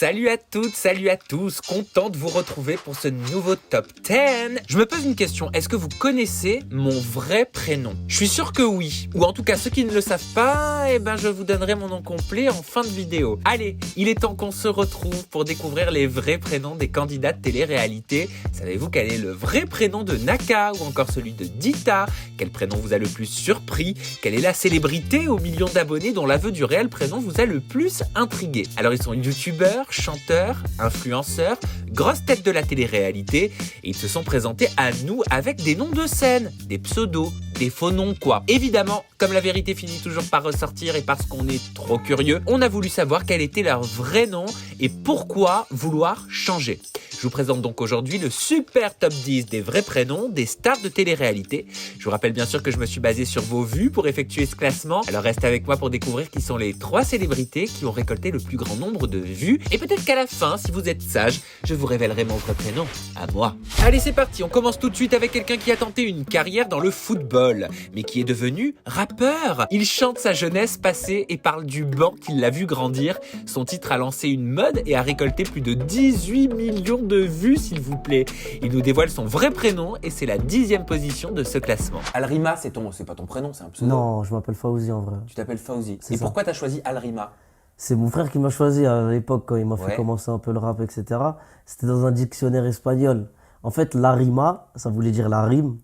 Salut à toutes, salut à tous, content de vous retrouver pour ce nouveau Top 10. Je me pose une question, est-ce que vous connaissez mon vrai prénom? Je suis sûr que oui, ou en tout cas ceux qui ne le savent pas, je vous donnerai mon nom complet en fin de vidéo. Allez, il est temps qu'on se retrouve pour découvrir les vrais prénoms des candidats de télé-réalité. Savez-vous quel est le vrai prénom de Naka ou encore celui de Dita? Quel prénom vous a le plus surpris? Quelle est la célébrité aux millions d'abonnés dont l'aveu du réel prénom vous a le plus intrigué? Alors ils sont youtubeurs, chanteurs, influenceurs, grosses têtes de la télé-réalité et ils se sont présentés à nous avec des noms de scène, des pseudos, des faux noms quoi. Évidemment, comme la vérité finit toujours par ressortir et parce qu'on est trop curieux, on a voulu savoir quel était leur vrai nom et pourquoi vouloir changer. Je vous présente donc aujourd'hui le super top 10 des vrais prénoms des stars de télé-réalité. Je vous rappelle bien sûr que je me suis basé sur vos vues pour effectuer ce classement. Alors restez avec moi pour découvrir qui sont les 3 célébrités qui ont récolté le plus grand nombre de vues. Et peut-être qu'à la fin, si vous êtes sage, je vous révélerai mon vrai prénom, à moi. Allez, c'est parti, on commence tout de suite avec quelqu'un qui a tenté une carrière dans le football, mais qui est devenu rappeur. Il chante sa jeunesse passée et parle du banc qui l'a vu grandir. Son titre a lancé une mode et a récolté plus de 18 millions de vues, s'il vous plaît. Il nous dévoile son vrai prénom et c'est la 10e position de ce classement. Alrima, c'est pas ton prénom, c'est un pseudo. Non, je m'appelle Fauzi en vrai. Tu t'appelles Fauzi. C'est Et ça. pourquoi t'as choisi Alrima? C'est mon frère qui m'a choisi à l'époque quand il m'a Ouais. fait commencer un peu le rap, etc. C'était dans un dictionnaire espagnol. En fait, la rima, ça voulait dire la rime.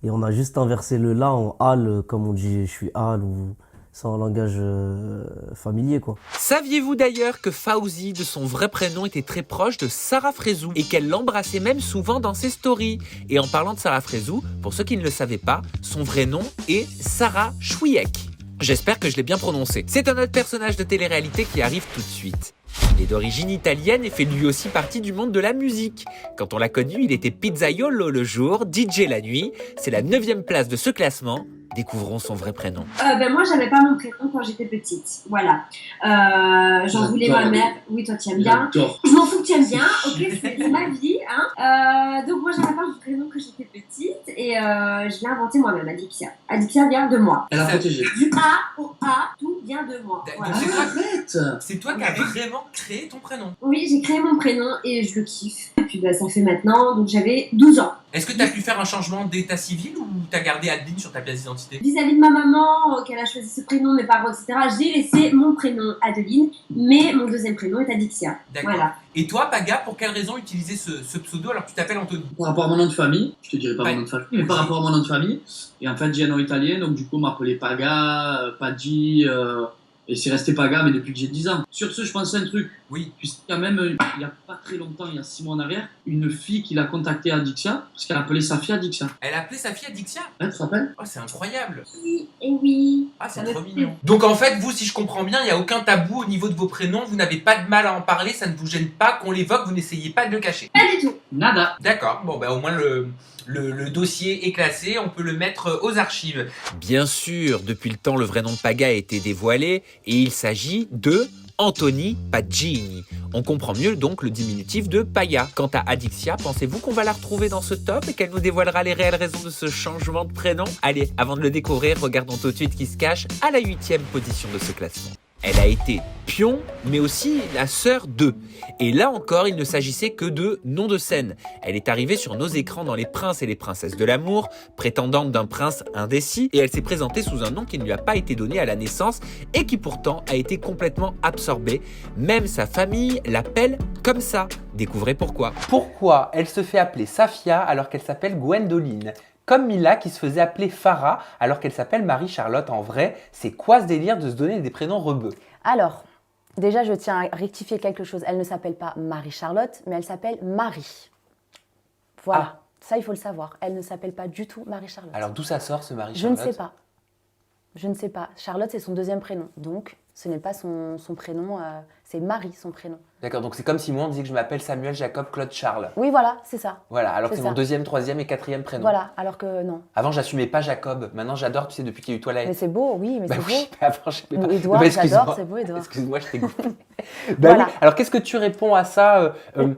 Et on a juste inversé le la en al, comme on dit je suis al ou c'est en langage familier quoi. Saviez-vous d'ailleurs que Fauzi, de son vrai prénom, était très proche de Sarah Frézou et qu'elle l'embrassait même souvent dans ses stories? Et en parlant de Sarah Frézou, pour ceux qui ne le savaient pas, son vrai nom est Sarah Chouiek. J'espère que je l'ai bien prononcé. C'est un autre personnage de télé-réalité qui arrive tout de suite. Il est d'origine italienne et fait lui aussi partie du monde de la musique. Quand on l'a connu, il était pizzaiolo le jour, DJ la nuit. C'est la 9e place de ce classement. Découvrons son vrai prénom. Moi, j'avais pas mon prénom quand j'étais petite. Voilà. J'en voulais ma mère. Oui, toi, tu aimes bien. Je m'en fous que tu aimes bien. Ok, c'est ma vie. Hein. Donc, moi, j'avais pas mon prénom quand j'étais petite. Et je l'ai inventé moi-même, Adixia. Adixia vient de moi. Elle a protégé. Du A au A, tout vient de moi. Voilà. C'est toi qui as vraiment créé ton prénom. Oui, j'ai créé mon prénom et je le kiffe. Et puis, ça fait maintenant. Donc, j'avais 12 ans. Est-ce que tu as pu faire un changement d'état civil ou tu as gardé Adeline sur ta pièce d'identité? Vis-à-vis de ma maman, qu'elle a choisi ce prénom, mes parents, etc., j'ai laissé mon prénom Adeline, mais mon deuxième prénom est Adixia. D'accord. Voilà. Et toi, Paga, pour quelle raison utiliser ce pseudo alors que tu t'appelles Anthony? Par rapport à mon nom de famille, je te dirai pas Ouais. mon nom de famille, mais par rapport à mon nom de famille, et en fait j'ai un nom italien, donc du coup on m'appelait Paga, Paggi, et c'est resté Paga, mais depuis que j'ai 10 ans. Sur ce, je pensais un truc. Oui. Puisqu'il y a même, il y a pas très longtemps, il y a 6 mois en arrière, une fille qui l'a contacté à Dixia, parce qu'elle appelait sa fille Adixia. Elle a appelé sa fille Adixia? Hein, tu te rappelles? Oh, c'est incroyable. Oui, et oui. Ah, c'est Ça trop me fait mignon. Donc en fait, vous, si je comprends bien, il n'y a aucun tabou au niveau de vos prénoms, vous n'avez pas de mal à en parler, ça ne vous gêne pas qu'on l'évoque, vous n'essayez pas de le cacher. Pas du tout. Nada. D'accord, bon au moins le dossier est classé, on peut le mettre aux archives. Bien sûr, depuis le temps, le vrai nom de Paga a été dévoilé et il s'agit de Anthony Paggini. On comprend mieux donc le diminutif de Paya. Quant à Adixia, pensez-vous qu'on va la retrouver dans ce top et qu'elle nous dévoilera les réelles raisons de ce changement de prénom? Allez, avant de le découvrir, regardons tout de suite qui se cache à la 8e position de ce classement. Elle a été pion, mais aussi la sœur d'eux. Et là encore, il ne s'agissait que de noms de scène. Elle est arrivée sur nos écrans dans Les Princes et les Princesses de l'amour, prétendante d'un prince indécis, et elle s'est présentée sous un nom qui ne lui a pas été donné à la naissance et qui pourtant a été complètement absorbé. Même sa famille l'appelle comme ça. Découvrez pourquoi. Pourquoi elle se fait appeler Safia alors qu'elle s'appelle Gwendoline? Comme Mila qui se faisait appeler Farah alors qu'elle s'appelle Marie-Charlotte en vrai. C'est quoi ce délire de se donner des prénoms rebeux? Alors, déjà, je tiens à rectifier quelque chose. Elle ne s'appelle pas Marie-Charlotte, mais elle s'appelle Marie. Voilà, ça, il faut le savoir. Elle ne s'appelle pas du tout Marie-Charlotte. Alors d'où ça sort ce Je Marie-Charlotte? ne sais pas. Je ne sais pas. Charlotte, c'est son deuxième prénom. Donc, ce n'est pas son prénom, c'est Marie, son prénom. D'accord, donc c'est comme si moi on disait que je m'appelle Samuel Jacob Claude Charles. Oui, voilà, c'est ça. Voilà, alors que C'est c'est mon ça. 2e, 3e et 4e prénom. Voilà, alors que non. Avant j'assumais pas Jacob, maintenant j'adore, tu sais, depuis qu'il y a eu Twilight. Mais c'est beau, oui, mais Bah c'est oui, beau. mais avant je savais pas. Édouard, Bah, excuse-moi. j'adore, c'est beau, Édouard. Excuse-moi, je t'ai goûté. Voilà. Oui. Alors qu'est-ce que tu réponds à ça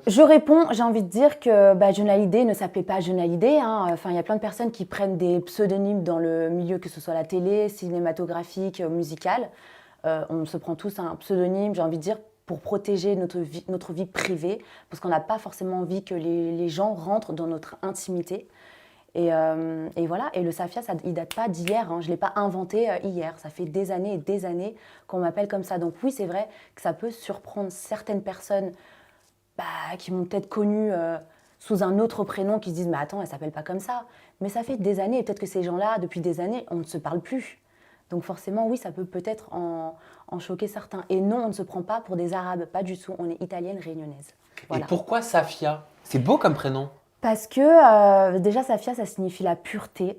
Je réponds, j'ai envie de dire que Johnny Hallyday ne s'appelait pas Johnny Hallyday. Hein. Enfin, il y a plein de personnes qui prennent des pseudonymes dans le milieu, que ce soit la télé, cinématographique, musical. On se prend tous un pseudonyme, j'ai envie de dire. pour protéger notre vie privée, parce qu'on n'a pas forcément envie que les gens rentrent dans notre intimité. Et voilà, et le Safia, il date pas d'hier, hein. Je ne l'ai pas inventé hier, ça fait des années et des années qu'on m'appelle comme ça. Donc oui, c'est vrai que ça peut surprendre certaines personnes qui m'ont peut-être connue sous un autre prénom, qui se disent « mais attends, elle ne s'appelle pas comme ça ». Mais ça fait des années, et peut-être que ces gens-là, depuis des années, on ne se parle plus. Donc forcément, oui, ça peut peut-être en choquer certains. Et non, on ne se prend pas pour des Arabes, pas du tout, on est italienne réunionnaise. Voilà. Et pourquoi Safia? C'est beau comme prénom. Parce que déjà, Safia, ça signifie la pureté.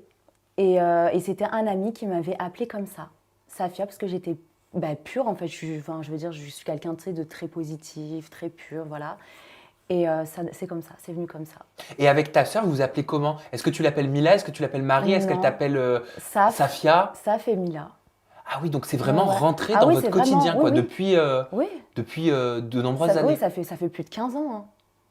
Et c'était un ami qui m'avait appelée comme ça. Safia, parce que j'étais pure, en fait. Je veux dire, je suis quelqu'un de très positif, très pur, voilà. Et c'est comme ça, c'est venu comme ça. Et avec ta sœur, vous vous appelez comment? Est-ce que tu l'appelles Mila? Est-ce que tu l'appelles Marie? Est-ce qu'elle t'appelle Safia? Saf et Mila. Ah oui, donc c'est vraiment rentré Ah dans oui, votre c'est quotidien, vraiment, quoi, oui. depuis de nombreuses années. Oui, ça fait plus de 15 ans. Hein.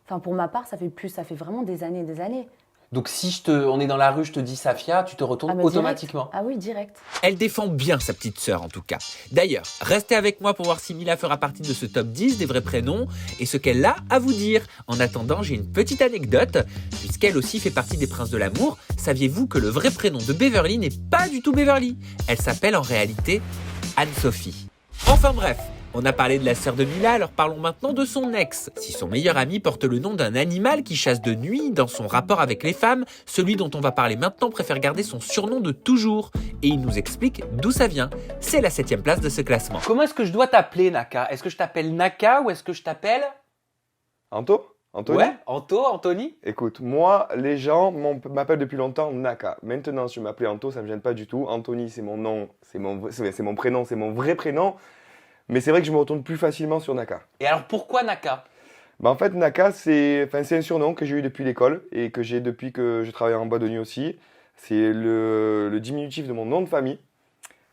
Enfin, pour ma part, ça fait vraiment des années et des années. Donc si on est dans la rue, je te dis Safia, tu te retournes automatiquement. Ah oui, direct. Elle défend bien sa petite sœur en tout cas. D'ailleurs, restez avec moi pour voir si Mila fera partie de ce top 10 des vrais prénoms et ce qu'elle a à vous dire. En attendant, j'ai une petite anecdote. Puisqu'elle aussi fait partie des Princes de l'amour, saviez-vous que le vrai prénom de Beverly n'est pas du tout Beverly? Elle s'appelle en réalité Anne-Sophie. Enfin bref, on a parlé de la sœur de Mila, alors parlons maintenant de son ex. Si son meilleur ami porte le nom d'un animal qui chasse de nuit dans son rapport avec les femmes, celui dont on va parler maintenant préfère garder son surnom de toujours. Et il nous explique d'où ça vient. C'est la 7e place de ce classement. Comment est-ce que je dois t'appeler, Naka? Est-ce que je t'appelle Naka ou est-ce que je t'appelle Anthony? Ouais, Anthony? Écoute, moi, les gens m'appellent depuis longtemps Naka. Maintenant, si je m'appelais Anto, ça me gêne pas du tout. Anthony, c'est mon nom, c'est mon prénom, c'est mon vrai prénom. Mais c'est vrai que je me retourne plus facilement sur Naka. Et alors pourquoi Naka? En fait, Naka, c'est un surnom que j'ai eu depuis l'école et que j'ai depuis que je travaille en boîte de nuit aussi. C'est le diminutif de mon nom de famille,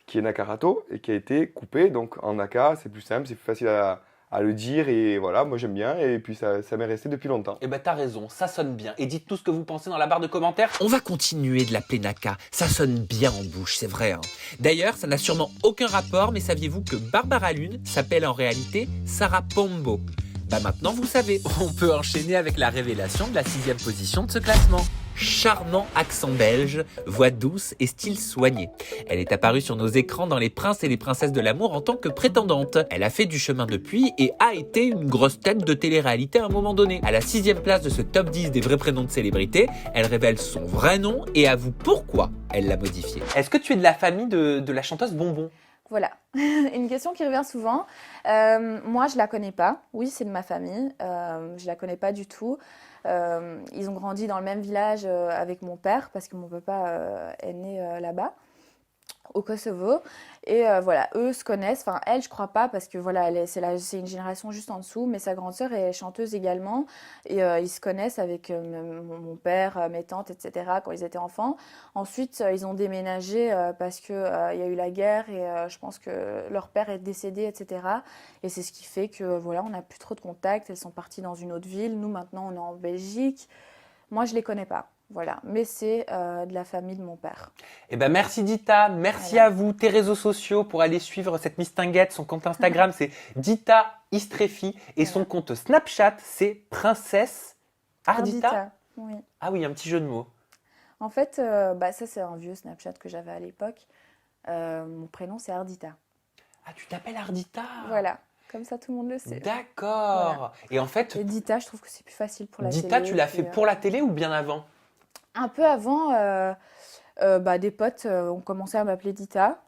qui est Nakarato, et qui a été coupé. Donc en Naka, c'est plus simple, c'est plus facile à le dire. Et voilà, moi j'aime bien. Et puis ça m'est resté depuis longtemps. Eh ben t'as raison, ça sonne bien. Et dites tout ce que vous pensez dans la barre de commentaires. On va continuer de l'appeler Naka, ça sonne bien en bouche, c'est vrai. Hein. D'ailleurs, ça n'a sûrement aucun rapport, mais saviez-vous que Barbara Lune s'appelle en réalité Sarah Pombo? Maintenant vous savez, on peut enchaîner avec la révélation de la 6e position de ce classement. Charmant accent belge, voix douce et style soigné. Elle est apparue sur nos écrans dans Les Princes et les Princesses de l'amour en tant que prétendante. Elle a fait du chemin depuis et a été une grosse tête de télé-réalité à un moment donné. À la 6e place de ce top 10 des vrais prénoms de célébrités, elle révèle son vrai nom et avoue pourquoi elle l'a modifié. Est-ce que tu es de la famille de la chanteuse Bonbon? Voilà, une question qui revient souvent. Moi, je la connais pas. Oui, c'est de ma famille. Je la connais pas du tout. Ils ont grandi dans le même village avec mon père parce que mon papa est né là-bas, au Kosovo. Et voilà, eux se connaissent. Enfin, elle, je crois pas parce que voilà, c'est une génération juste en dessous. Mais sa grande sœur est chanteuse également. Et ils se connaissent avec mon père, mes tantes, etc. quand ils étaient enfants. Ensuite, ils ont déménagé parce que il y a eu la guerre et je pense que leur père est décédé, etc. Et c'est ce qui fait que voilà, on n'a plus trop de contacts. Elles sont parties dans une autre ville. Nous, maintenant, on est en Belgique. Moi, je les connais pas. Voilà, mais c'est de la famille de mon père. Eh ben merci Dita, merci à vous. Tes réseaux sociaux pour aller suivre cette mistinguette. Son compte Instagram c'est Dita Istrefi et son compte Snapchat c'est Princesse Ardita. Oui. Ah oui, un petit jeu de mots. En fait, ça c'est un vieux Snapchat que j'avais à l'époque. Mon prénom c'est Ardita. Ah, tu t'appelles Ardita? Voilà. Comme ça, tout le monde le sait. D'accord. Voilà. Et en fait, et Dita, je trouve que c'est plus facile pour la télé. Dita, tu l'as fait pour la télé ou bien avant? Un peu avant, des potes ont commencé à m'appeler Dita.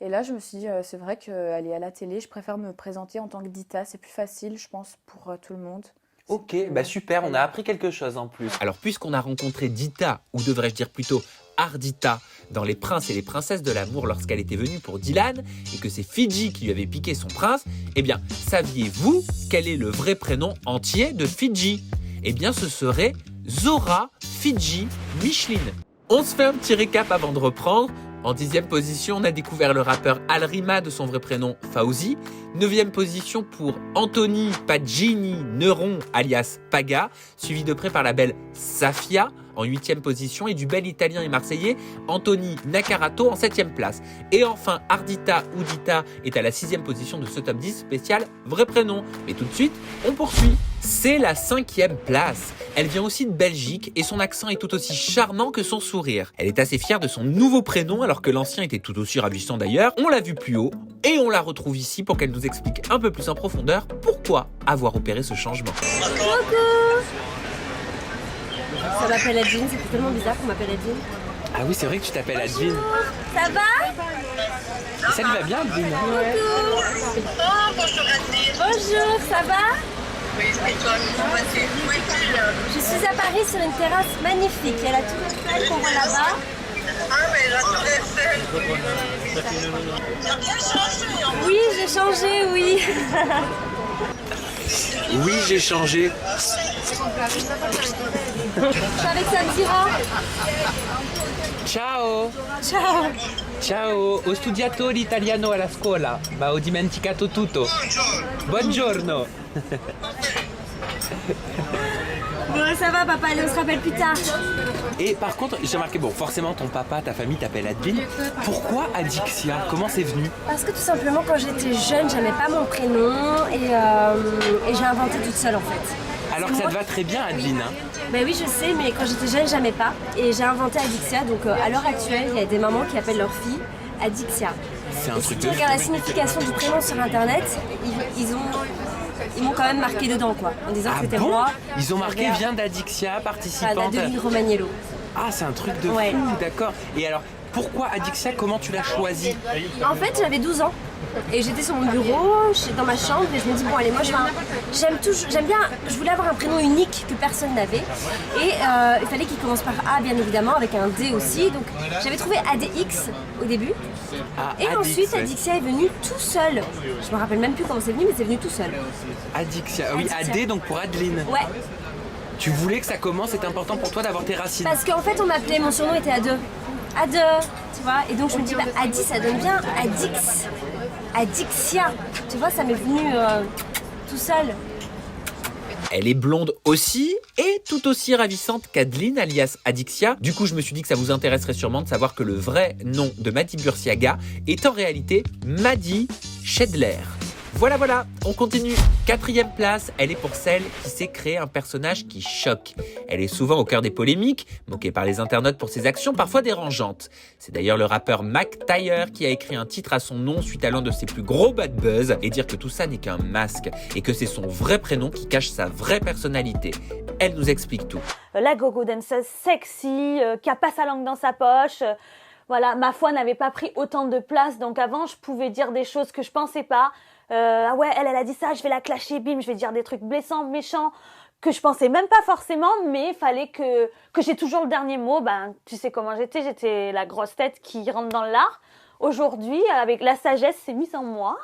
Et là, je me suis dit, c'est vrai qu'aller à la télé, je préfère me présenter en tant que Dita. C'est plus facile, je pense, pour tout le monde. Ok, super, on a appris quelque chose en plus. Alors, puisqu'on a rencontré Dita, ou devrais-je dire plutôt Ardita, dans Les Princes et les Princesses de l'amour lorsqu'elle était venue pour Dylan, et que c'est Fidji qui lui avait piqué son prince, eh bien, saviez-vous quel est le vrai prénom entier de Fidji? Eh bien, ce serait Zora Fidji Micheline. On se fait un petit récap avant de reprendre. En 10e position, on a découvert le rappeur Alrima de son vrai prénom Fauzi. 9e position pour Anthony Pagini Neuron alias Paga, suivi de près par la belle Safia en 8e position et du bel italien et marseillais Anthony Nakarato en 7e place. Et enfin, Ardita Oudita est à la 6e position de ce top 10 spécial vrai prénom. Mais tout de suite, on poursuit. C'est la 5e place. Elle vient aussi de Belgique et son accent est tout aussi charmant que son sourire. Elle est assez fière de son nouveau prénom alors que l'ancien était tout aussi ravissant d'ailleurs. On l'a vu plus haut et on la retrouve ici pour qu'elle nous explique un peu plus en profondeur pourquoi avoir opéré ce changement. Ça m'appelle Adjine, c'est tellement bizarre qu'on m'appelle Adjine. Ah oui, c'est vrai que tu t'appelles Adjine. Ça va? Ça lui va bien, Adjine? Ouais. Bonjour, ça va? Oui, et toi, comment vas-tu? Je suis à Paris sur une terrasse magnifique. Il y a la tour Eiffel qu'on voit là-bas. Ah, mais la tour Eiffel. T'as bien changé, hein? Oui, j'ai changé, oui. Oui, j'ai changé. Je suis avec Samira. Ciao! Ciao. Ciao! Ho studiato l'italiano alla scuola, ma ho dimenticato tutto. Buongiorno! Bon, ça va, papa, allez, on se rappelle plus tard. Et par contre, j'ai remarqué, bon, forcément, ton papa, ta famille t'appelle Advin. Pourquoi Adixia? Comment c'est venu? Parce que tout simplement, quand j'étais jeune, j'aimais pas mon prénom et j'ai inventé toute seule en fait. Alors que ça te va très bien, Advin, hein? Ben oui, je sais, mais quand j'étais jeune, j'aimais pas. Et j'ai inventé Adixia, donc à l'heure actuelle, il y a des mamans qui appellent leur fille Adixia. C'est un Et truc si tu de regardes la fou. signification du prénom sur internet, ils m'ont quand même marqué dedans, quoi, en disant Ah que c'était bon? moi. Ils ont marqué J'avais- vient d'Adixia, Enfin, participante. d'Adeline Romaniello. Ah, c'est un truc de Ouais. fou, d'accord. Et alors, pourquoi Adixia? Comment tu l'as choisi? En fait, j'avais 12 ans et j'étais sur mon bureau, dans ma chambre et je me dis bon allez moi j'aime bien, je voulais avoir un prénom unique que personne n'avait et il fallait qu'il commence par A bien évidemment avec un D aussi donc j'avais trouvé ADX au début Ah, et Adix, ensuite ouais. Adixia est venu tout seul. Je me rappelle même plus comment c'est venu mais c'est venu tout seul. Adixia, oui, Adixia. AD donc pour Adeline. Ouais, Tu voulais que ça commence, c'est important pour toi d'avoir tes racines. parce qu'en fait on m'appelait, mon surnom était A2. A2, tu vois, et donc je me dis bah Adi ça donne bien, Adix, Adixia, tu vois ça m'est venu tout seul. Elle est blonde aussi et tout aussi ravissante qu'Adeline alias Adixia. Du coup, je me suis dit que ça vous intéresserait sûrement de savoir que le vrai nom de Madi Bursiaga est en réalité Madi Schedler. Voilà, on continue. 4e place, elle est pour celle qui sait créer un personnage qui choque. Elle est souvent au cœur des polémiques, moquée par les internautes pour ses actions parfois dérangeantes. C'est d'ailleurs le rappeur Mac Taylor qui a écrit un titre à son nom suite à l'un de ses plus gros bad buzz et dire que tout ça n'est qu'un masque et que c'est son vrai prénom qui cache sa vraie personnalité. Elle nous explique tout. La gogo danseuse sexy, qui a pas sa langue dans sa poche. Voilà, ma foi n'avait pas pris autant de place, donc avant je pouvais dire des choses que je pensais pas. Ah ouais, elle a dit ça, je vais la clasher, bim, je vais dire des trucs blessants, méchants, que je pensais même pas forcément, mais il fallait que j'ai toujours le dernier mot. Ben, tu sais comment j'étais la grosse tête qui rentre dans l'art. Aujourd'hui, avec la sagesse, c'est mise en moi.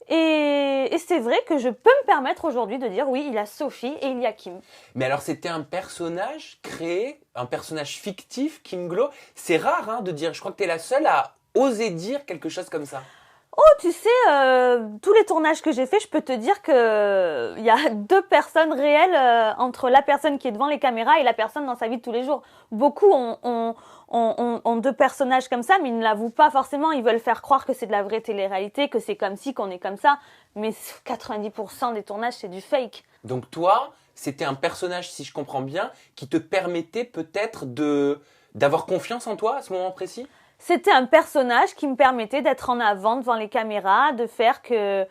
Et c'est vrai que je peux me permettre aujourd'hui de dire oui, il y a Sophie et il y a Kim. Mais alors c'était un personnage créé, un personnage fictif, Kim Glow. C'est rare hein, de dire, je crois que tu es la seule à oser dire quelque chose comme ça. Oh, tu sais, tous les tournages que j'ai fait, je peux te dire que il y a 2 personnes réelles entre la personne qui est devant les caméras et la personne dans sa vie de tous les jours. Beaucoup ont 2 personnages comme ça, mais ils ne l'avouent pas forcément. Ils veulent faire croire que c'est de la vraie télé-réalité, que c'est comme ci, qu'on est comme ça. Mais 90% des tournages, c'est du fake. Donc toi, c'était un personnage, si je comprends bien, qui te permettait peut-être d'avoir confiance en toi à ce moment précis? C'était un personnage qui me permettait d'être en avant devant les caméras, de faire que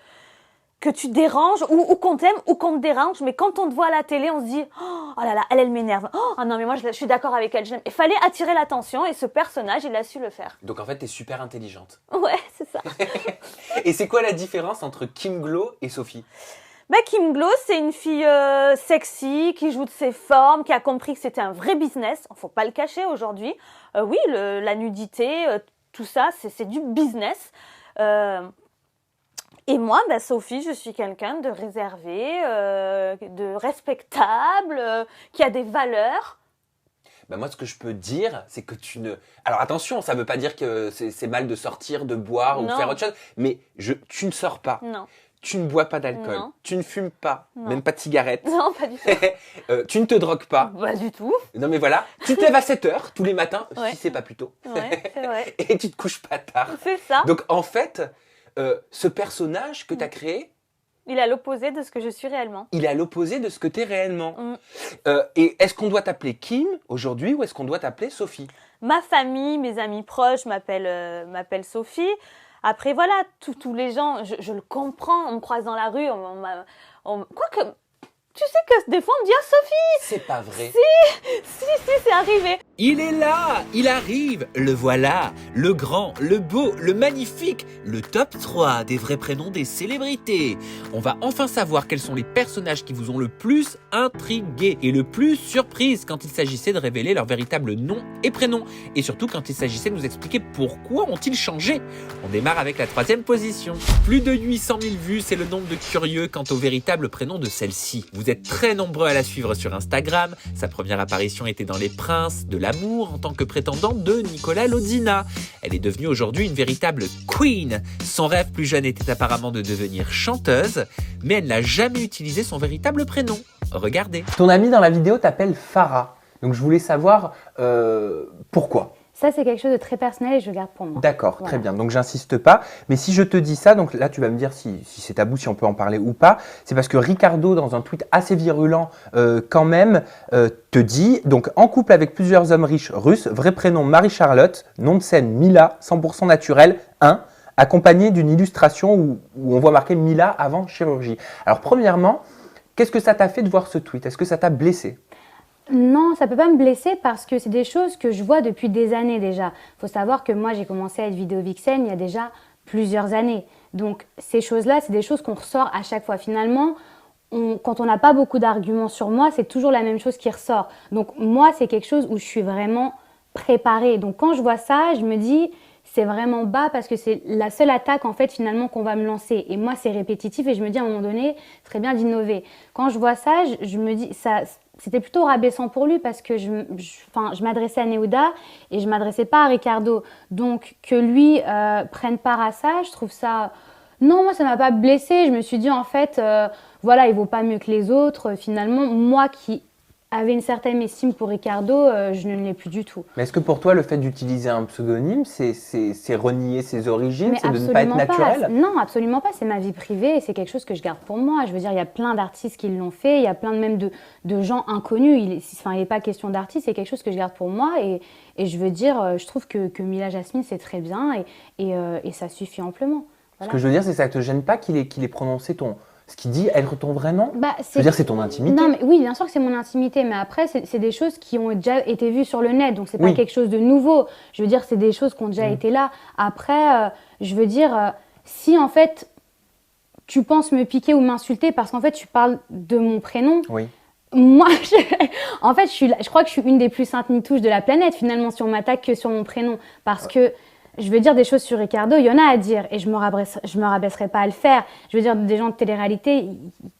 tu déranges ou qu'on t'aime ou qu'on te dérange. Mais quand on te voit à la télé, on se dit « Oh là là, elle m'énerve. Oh non, mais moi, je suis d'accord avec elle. Je l'aime. » Il fallait attirer l'attention et ce personnage, il a su le faire. Donc en fait, t'es super intelligente. Ouais, c'est ça. Et c'est quoi la différence entre Kim Glow et Sophie? Bah, Kim Glow, c'est une fille sexy, qui joue de ses formes, qui a compris que c'était un vrai business. Faut pas le cacher aujourd'hui. Oui, la nudité, tout ça, c'est du business. Et moi, bah, Sophie, je suis quelqu'un de réservé, de respectable, qui a des valeurs. bah moi, ce que je peux dire, c'est que tu ne... Alors attention, ça veut pas dire que c'est mal de sortir, de boire ou de Non. faire autre chose, mais tu ne sors pas. Non. Tu ne bois pas d'alcool, Non. tu ne fumes pas, Non. même pas de cigarette, Non, pas du tout. tu ne te drogues pas. Pas du tout. Non mais voilà, tu te lèves à 7h tous les matins, Ouais. si c'est pas plus tôt, Ouais, c'est vrai. et tu te couches pas tard. C'est ça. Donc en fait, ce personnage que tu as créé, Il est à l'opposé de ce que je suis réellement. il est à l'opposé de ce que tu es réellement. Mm. Et est-ce qu'on doit t'appeler Kim aujourd'hui ou est-ce qu'on doit t'appeler Sophie? Ma famille, mes amis proches m'appellent Sophie. Après, voilà, tous les gens, je le comprends, on me croise dans la rue, quoique, tu sais que des fois on me dit « Ah, Sophie !» C'est pas vrai. Si, c'est arrivé. Il est là, il arrive, le voilà, le grand, le beau, le magnifique, le top 3 des vrais prénoms des célébrités. On va enfin savoir quels sont les personnages qui vous ont le plus intrigué et le plus surprise quand il s'agissait de révéler leur véritable nom et prénom. Et surtout quand il s'agissait de nous expliquer pourquoi ont-ils changé. On démarre avec la 3e position. Plus de 800 000 vues, c'est le nombre de curieux quant au véritable prénom de celle-ci. Vous êtes très nombreux à la suivre sur Instagram. Sa première apparition était dans Les Princes de l'amour en tant que prétendante de Nicolas Lodina. Elle est devenue aujourd'hui une véritable queen. Son rêve plus jeune était apparemment de devenir chanteuse, mais elle n'a jamais utilisé son véritable prénom. Regardez. Ton ami dans la vidéo t'appelle Farah. Donc je voulais savoir pourquoi. Ça, c'est quelque chose de très personnel et je le garde pour moi. D'accord, Voilà. très bien. Donc j'insiste pas. Mais si je te dis ça, donc là tu vas me dire si c'est tabou, si on peut en parler ou pas. C'est parce que Ricardo, dans un tweet assez virulent quand même, te dit, donc en couple avec plusieurs hommes riches russes, vrai prénom Marie-Charlotte, nom de scène Mila, 100% naturel, 1, accompagné d'une illustration où on voit marqué Mila avant chirurgie. Alors premièrement, qu'est-ce que ça t'a fait de voir ce tweet? Est-ce que ça t'a blessé? Non, ça peut pas me blesser parce que c'est des choses que je vois depuis des années déjà. Il faut savoir que moi, j'ai commencé à être vidéo vixen il y a déjà plusieurs années. Donc ces choses-là, c'est des choses qu'on ressort à chaque fois. Finalement, quand on n'a pas beaucoup d'arguments sur moi, c'est toujours la même chose qui ressort. Donc moi, c'est quelque chose où je suis vraiment préparée. Donc quand je vois ça, je me dis, c'est vraiment bas parce que c'est la seule attaque en fait finalement qu'on va me lancer. Et moi, c'est répétitif et je me dis à un moment donné, ce serait bien d'innover. Quand je vois ça, je me dis, c'était plutôt rabaissant pour lui parce que je m'adressais à Neouda et je ne m'adressais pas à Ricardo. Donc que lui prenne part à ça, je trouve ça... Non, moi ça ne m'a pas blessée. Je me suis dit en fait, voilà, il ne vaut pas mieux que les autres. Finalement, moi qui avais une certaine estime pour Ricardo, je ne l'ai plus du tout. Mais est-ce que pour toi, le fait d'utiliser un pseudonyme, c'est renier ses origines, Mais c'est de ne pas être naturel? Non, absolument pas. C'est ma vie privée et c'est quelque chose que je garde pour moi. Je veux dire, il y a plein d'artistes qui l'ont fait. Il y a plein même de gens inconnus. Il n'est pas question d'artiste, c'est quelque chose que je garde pour moi. Et je veux dire, je trouve que Mila Jasmine, c'est très bien et ça suffit amplement. Voilà. Ce que je veux dire, c'est que ça ne te gêne pas qu'il ait prononcé ce qu'il dit, être ton vrai nom? Je veux dire, c'est ton intimité. Non, mais oui, bien sûr que c'est mon intimité, mais après, c'est des choses qui ont déjà été vues sur le net, donc c'est pas quelque chose de nouveau. Je veux dire, c'est des choses qui ont déjà été là. Après, je veux dire, si en fait, tu penses me piquer ou m'insulter parce qu'en fait, tu parles de mon prénom, moi, en fait, je crois que je suis une des plus saintes nitouches de la planète, finalement, si on m'attaque que sur mon prénom. Parce que je veux dire des choses sur Ricardo, il y en a à dire et je me rabaisserai pas à le faire. Je veux dire des gens de télé-réalité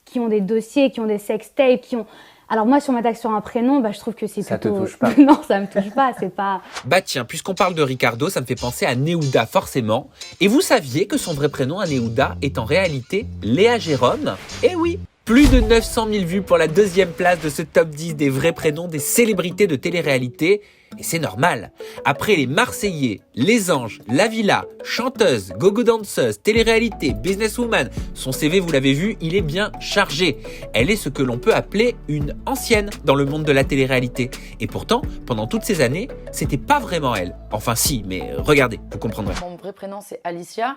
qui ont des dossiers, qui ont des sextapes, qui ont... Alors moi, si on m'attaque sur un prénom, je trouve que c'est plutôt... Ça te touche pas? Non, ça me touche pas, c'est pas... Bah tiens, puisqu'on parle de Ricardo, ça me fait penser à Neouda forcément. Et vous saviez que son vrai prénom à Neouda est en réalité Léa Jérôme? Eh oui! Plus de 900 000 vues pour la 2e place de ce top 10 des vrais prénoms des célébrités de télé-réalité. Et c'est normal. Après les Marseillais, les Anges, La Villa, chanteuse, gogo danseuse, télé-réalité, businesswoman, son CV, vous l'avez vu, il est bien chargé. Elle est ce que l'on peut appeler une ancienne dans le monde de la télé-réalité. Et pourtant, pendant toutes ces années, c'était pas vraiment elle. Enfin si, mais regardez, vous comprendrez. Mon vrai prénom c'est Alicia.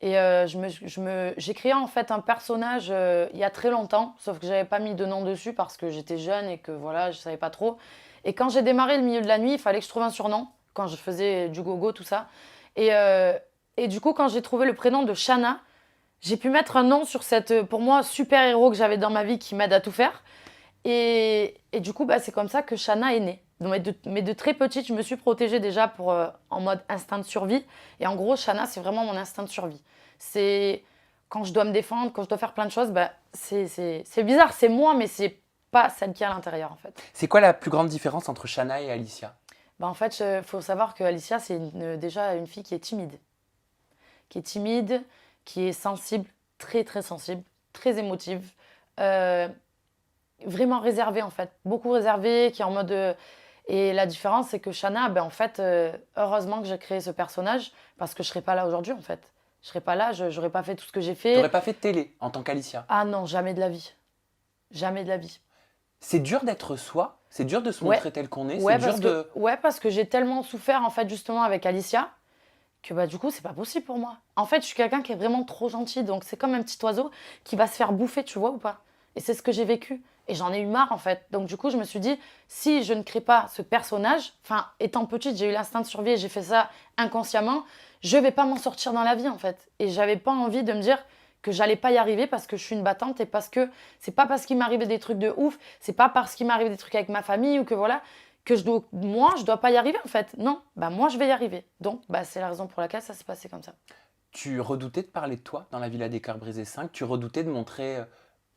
Et j'ai créé en fait un personnage il y a très longtemps, sauf que j'avais pas mis de nom dessus parce que j'étais jeune et que voilà, je savais pas trop. Et quand j'ai démarré le milieu de la nuit, il fallait que je trouve un surnom, quand je faisais du gogo, tout ça. Et du coup, quand j'ai trouvé le prénom de Shana, j'ai pu mettre un nom sur cette, pour moi, super-héros que j'avais dans ma vie qui m'aide à tout faire. Et du coup, c'est comme ça que Shana est née. Mais de très petite, je me suis protégée déjà en mode instinct de survie. Et en gros, Shana, c'est vraiment mon instinct de survie. C'est quand je dois me défendre, quand je dois faire plein de choses, c'est bizarre, c'est moi, mais c'est pas celle qui est à l'intérieur en fait. C'est quoi la plus grande différence entre Shana et Alicia? En fait, il faut savoir que Alicia, c'est déjà une fille qui est timide. Qui est sensible, très très sensible, très émotive, vraiment réservée en fait, beaucoup réservée, qui est en mode... Et la différence, c'est que Shana, en fait, heureusement que j'ai créé ce personnage, parce que je serais pas là aujourd'hui en fait. Je serais pas là, j'aurais pas fait tout ce que j'ai fait. T'aurais pas fait de télé en tant qu'Alicia? Ah non, jamais de la vie. Jamais de la vie. C'est dur d'être soi? C'est dur de se montrer tel qu'on est? Ouais, parce que j'ai tellement souffert en fait justement avec Alicia que du coup c'est pas possible pour moi. En fait, je suis quelqu'un qui est vraiment trop gentil, donc c'est comme un petit oiseau qui va se faire bouffer, tu vois ou pas? Et c'est ce que j'ai vécu. Et j'en ai eu marre en fait. Donc du coup, je me suis dit, si je ne crée pas ce personnage, étant petite, j'ai eu l'instinct de survie et j'ai fait ça inconsciemment, je vais pas m'en sortir dans la vie en fait. Et j'avais pas envie de me dire que j'allais pas y arriver parce que je suis une battante et parce que c'est pas parce qu'il m'arrivait des trucs de ouf, c'est pas parce qu'il m'arrivait des trucs avec ma famille ou que voilà, que je dois pas y arriver en fait. Non, moi je vais y arriver. Donc c'est la raison pour laquelle ça s'est passé comme ça. Tu redoutais de parler de toi dans la Villa des Cœurs Brisés 5? Tu redoutais de montrer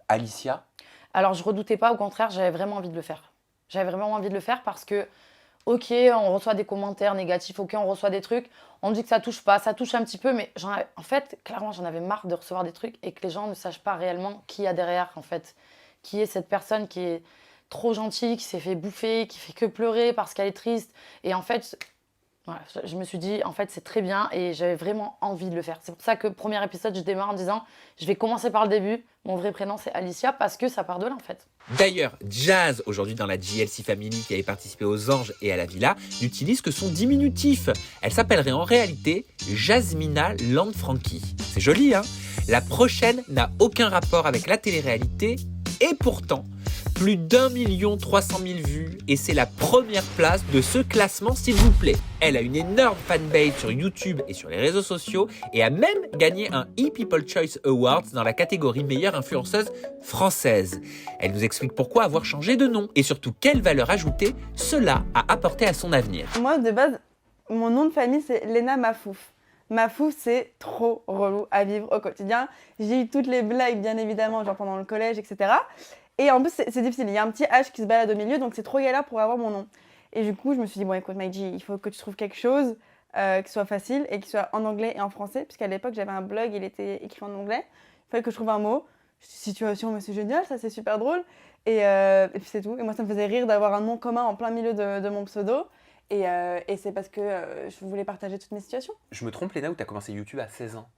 Alicia? Alors je redoutais pas, au contraire, j'avais vraiment envie de le faire. J'avais vraiment envie de le faire parce que, ok, on reçoit des commentaires négatifs, ok, on reçoit des trucs, on dit que ça touche pas, ça touche un petit peu, mais en fait, clairement, j'en avais marre de recevoir des trucs et que les gens ne sachent pas réellement qui y a derrière, en fait. Qui est cette personne qui est trop gentille, qui s'est fait bouffer, qui fait que pleurer parce qu'elle est triste. Et en fait, voilà, je me suis dit, en fait, c'est très bien et j'avais vraiment envie de le faire. C'est pour ça que premier épisode, je démarre en disant, je vais commencer par le début. Mon vrai prénom, c'est Alicia parce que ça part de là, en fait. D'ailleurs, Jazz, aujourd'hui dans la JLC Family qui avait participé aux Anges et à la Villa, n'utilise que son diminutif. Elle s'appellerait en réalité Jasmina Landfranchi. C'est joli, hein? La prochaine n'a aucun rapport avec la télé-réalité et pourtant, plus d'1 300 000 vues et c'est la première place de ce classement, s'il vous plaît. Elle a une énorme fanbase sur YouTube et sur les réseaux sociaux et a même gagné un ePeople Choice Awards dans la catégorie meilleure influenceuse française. Elle nous explique pourquoi avoir changé de nom et surtout quelle valeur ajoutée cela a apporté à son avenir. Moi, de base, mon nom de famille, c'est Léna Mafouf. Mafouf, c'est trop relou à vivre au quotidien. J'ai eu toutes les blagues, bien évidemment, genre pendant le collège, etc. Et en plus, c'est difficile. Il y a un petit H qui se balade au milieu, donc c'est trop galère pour avoir mon nom. Et du coup, je me suis dit, bon, écoute, Maïji, il faut que tu trouves quelque chose qui soit facile et qui soit en anglais et en français. Puisqu'à l'époque, j'avais un blog, il était écrit en anglais. Il fallait que je trouve un mot. Je dis, situation, mais c'est génial, ça, c'est super drôle. Et puis c'est tout. Et moi, ça me faisait rire d'avoir un nom commun en plein milieu de mon pseudo. Et c'est parce que je voulais partager toutes mes situations. Je me trompe, Léna, ou t'as commencé YouTube à 16 ans?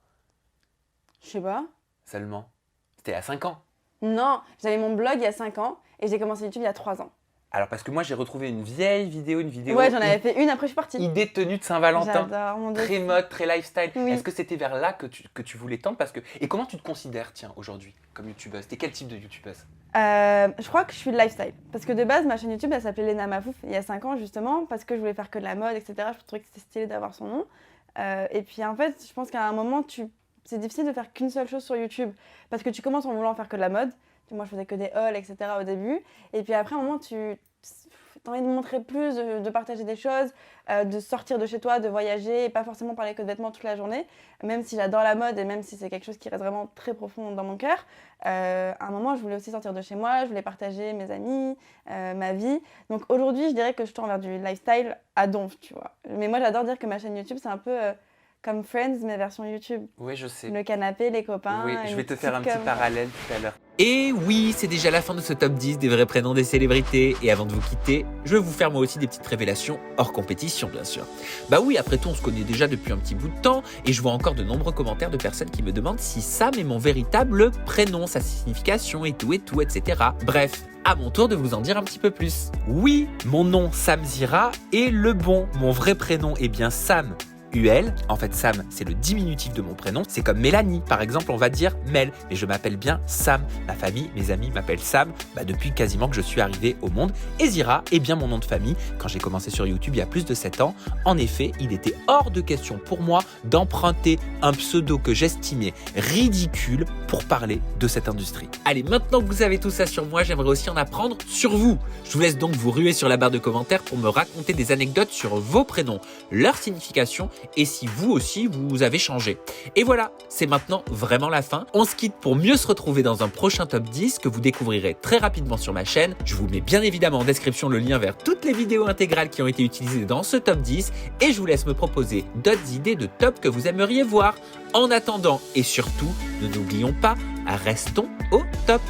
Je sais pas. Seulement. C'était à 5 ans. Non, j'avais mon blog il y a 5 ans et j'ai commencé YouTube il y a 3 ans. Alors parce que moi j'ai retrouvé une vieille vidéo. Ouais, j'en avais fait une, après je suis partie. Idée de tenue de Saint-Valentin. J'adore, mon Dieu. Très mode, très lifestyle. Oui. Est-ce que c'était vers là que tu voulais tendre Et comment tu te considères, tiens, aujourd'hui, comme youtubeuse? T'es quel type de youtubeuse? Je crois que je suis de lifestyle. Parce que de base, ma chaîne YouTube, elle s'appelait Léna Mafouf il y a 5 ans justement, parce que je voulais faire que de la mode, etc. Je trouvais que c'était stylé d'avoir son nom. Et puis en fait, je pense qu'à un moment, c'est difficile de faire qu'une seule chose sur YouTube. Parce que tu commences en voulant faire que de la mode. Moi, je faisais que des hauls, etc. au début. Et puis après, à un moment, tu as envie de montrer plus, de partager des choses, de sortir de chez toi, de voyager, et pas forcément parler que de vêtements toute la journée. Même si j'adore la mode et même si c'est quelque chose qui reste vraiment très profond dans mon cœur, à un moment, je voulais aussi sortir de chez moi, je voulais partager mes amis, ma vie. Donc aujourd'hui, je dirais que je tends vers du lifestyle à donf, tu vois. Mais moi, j'adore dire que ma chaîne YouTube, c'est un peu comme Friends, mais version YouTube. Oui, je sais. Le canapé, les copains. Oui, je vais te faire un petit parallèle tout à l'heure. Et oui, c'est déjà la fin de ce top 10 des vrais prénoms des célébrités. Et avant de vous quitter, je vais vous faire moi aussi des petites révélations hors compétition, bien sûr. Bah oui, après tout, on se connaît déjà depuis un petit bout de temps. Et je vois encore de nombreux commentaires de personnes qui me demandent si Sam est mon véritable prénom, sa signification et tout, etc. Bref, à mon tour de vous en dire un petit peu plus. Oui, mon nom Sam Zira est le bon. Mon vrai prénom est bien Sam UL. En fait, Sam, c'est le diminutif de mon prénom. C'est comme Mélanie. Par exemple, on va dire Mel. Mais je m'appelle bien Sam. Ma famille, mes amis m'appellent Sam depuis quasiment que je suis arrivé au monde. Et Zira est bien mon nom de famille. Quand j'ai commencé sur YouTube il y a plus de 7 ans, en effet, il était hors de question pour moi d'emprunter un pseudo que j'estimais ridicule pour parler de cette industrie. Allez, maintenant que vous savez tout ça sur moi, j'aimerais aussi en apprendre sur vous. Je vous laisse donc vous ruer sur la barre de commentaires pour me raconter des anecdotes sur vos prénoms, leur signification et si vous aussi vous avez changé. Et voilà, c'est maintenant vraiment la fin. On se quitte pour mieux se retrouver dans un prochain top 10 que vous découvrirez très rapidement sur ma chaîne. Je vous mets bien évidemment en description le lien vers toutes les vidéos intégrales qui ont été utilisées dans ce top 10 et je vous laisse me proposer d'autres idées de top que vous aimeriez voir. En attendant et surtout, ne nous oublions pas, restons au top.